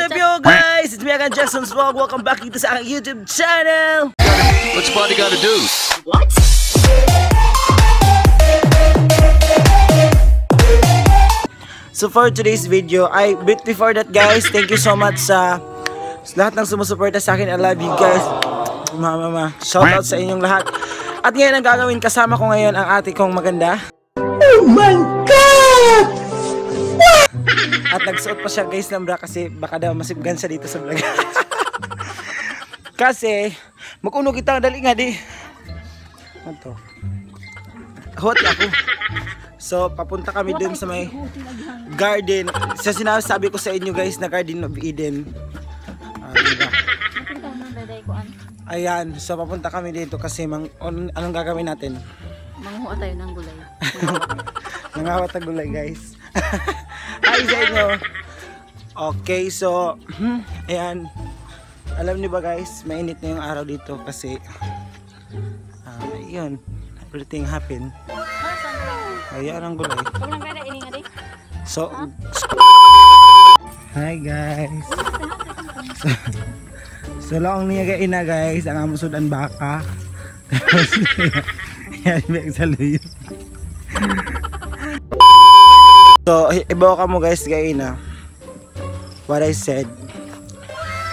up yo guys? It's me again, Jackson's Vlog. Welcome back dito sa aking YouTube channel. What's the party gotta do? What? So for today's video, but before that guys, thank you so much sa lahat ng sumusuporta sa akin. I love you guys. Mama, shout out sa inyong lahat. At ngayon ang gagawin, kasama ko ngayon ang ate kong maganda. Oh my God! At nagsuot pa siya guys ng bra kasi baka daw masibgan siya dito sa vlog. Kasi mag-uno kita, dali nga di. Ano to? Hot ako. So papunta kami dun sa may garden. Sa sinasabi ko sa inyo guys na Garden of Eden. Diba? Ayan, so papunta kami dito kasi anong gagawin natin? Manghuha tayo ng gulay. Nangawa tayo gulay guys. Hi sa inyo. Okay, so ayan. Alam niyo ba guys, mainit na yung araw dito kasi yun, everything happen. Ayan ang gulay. So hi guys. So lang niya ina guys, ang amusudan baka. Yan magsaluyo. So ibaw ka mo guys gaina. What I said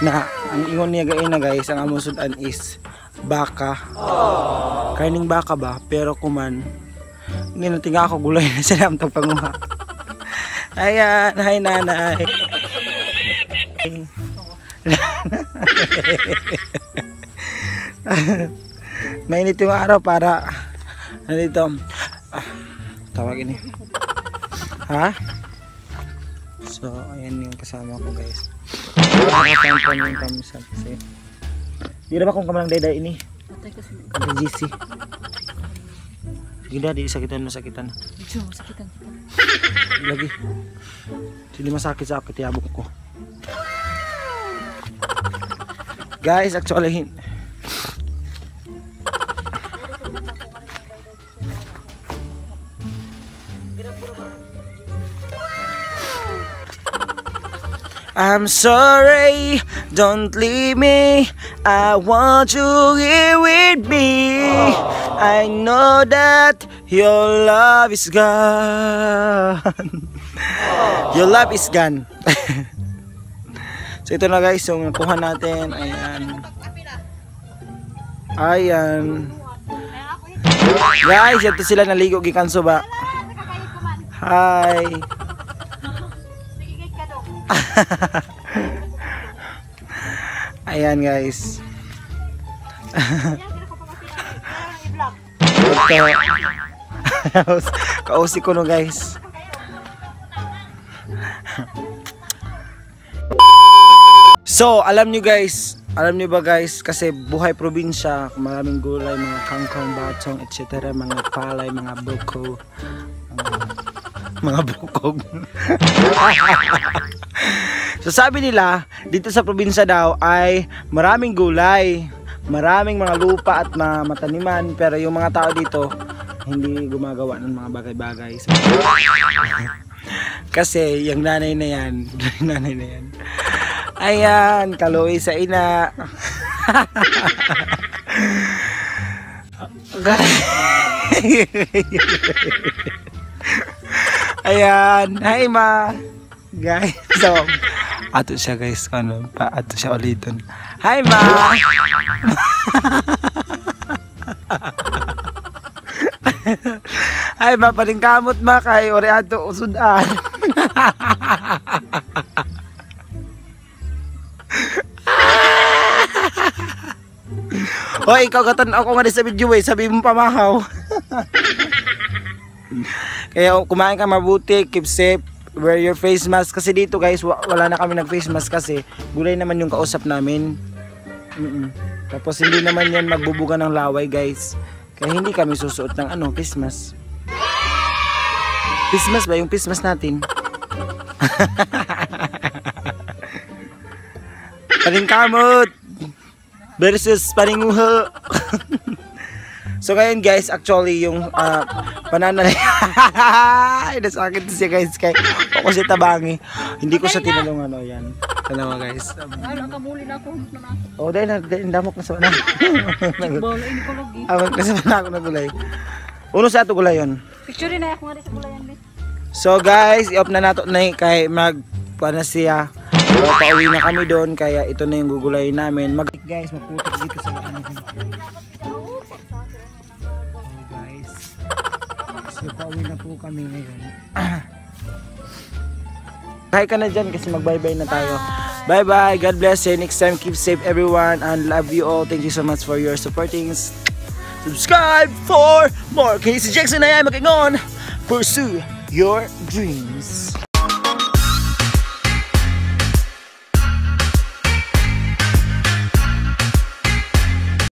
na ang ingon niya gaina guys, ang amusudan is baka. Karning baka ba, pero kuman ninutinga ako gulay na sila ang tagpanguha. Ayan, hi nanay. Mainit yung araw para dito tawag ini. Ha? So ayan yung kasama ko guys. Nakakatampan yung kamisan kasi di na ba kung kamalang dayday ini? Ate GC. Sige na, di sakitan. Sakitan. Lagi. Hindi masakit sa akin, tiyabok ko. Guys, actually I'm sorry, don't leave me. I want you here with me. I know that your love is gone. Your love is gone. So ito na guys, yung nakuha natin. Ayan. Guys, ito sila naligo gikanso ba? Hi. Ayan guys. Kausi ko no guys. So alam nyo ba guys, kasi buhay probinsya, maraming gulay, mga kangkong, batong, etc., mga palay, mga buko, mga bukog. So sabi nila, dito sa probinsya daw ay maraming gulay, maraming mga lupa at mga mataniman, pero yung mga tao dito hindi gumagawa ng mga bagay-bagay. So, kasi yung nanay na yan, ayan, kaluwi sa ina. Ayan, hi ma. Guys, so ato siya guys, ato siya ulitin. Hi ma. Hi ma, palingkamot ma kay ori ato usudan. Hoy, ikaw katanaw ko nga sa video sabi mo pamahaw. Kaya kumain ka mabuti, keep safe, wear your face mask. Kasi dito guys, wala na kami nag face mask kasi gulay naman yung kausap namin. Tapos hindi naman yan magbubuga ng laway guys. Kaya hindi kami susuot ng face mask. Face mask ba? Yung face mask natin. Palingkamot versus paninguha. So ngayon guys, actually yung pananalay ay nasa akin siya guys kay ako si Tabangi. Hindi ko siya tinulungan yan. Tanawa guys. Wala ka muli na ako. Oh, dahil damok na sa mana. Bala, ini ko lagi. Awag na sa mana ako na gulay. Uno sa ato gulay yun. Picture na ako nga sa gulayan, be. So guys, i-off na nato na kay na siya. So, pauwi na kami doon kaya ito na yung gugulay namin. Guys, magputok dito sa ano. Oh guys. So pauwi na po kami ngayon. Hi ka na dyan kasi mag-bye-bye na tayo. Bye-bye. God bless you. Next time, keep safe everyone and love you all. Thank you so much for your supporting. Subscribe for more. Casey Jackson na yan. Makingon. Pursue your dreams.